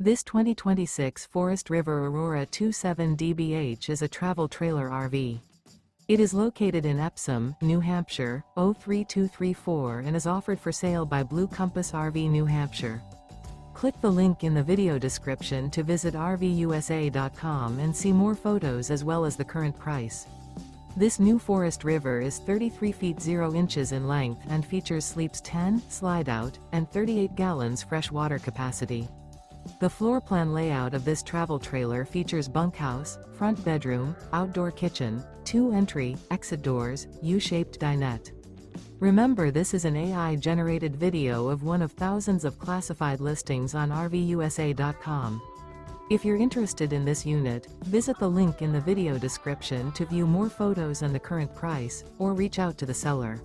This 2026 Forest River Aurora 27 DBH is a travel trailer RV. It is located in Epsom, New Hampshire, 03234 and is offered for sale by Blue Compass RV New Hampshire. Click the link in the video description to visit RVUSA.com and see more photos as well as the current price. This new Forest River is 33 feet 0 inches in length and features sleeps 10, slide-out, and 38 gallons fresh water capacity. The floor plan layout of this travel trailer features bunkhouse, front bedroom, outdoor kitchen, 2 entry, exit doors, U-shaped dinette. Remember, this is an AI-generated video of one of thousands of classified listings on RVUSA.com. If you're interested in this unit, visit the link in the video description to view more photos and the current price, or reach out to the seller.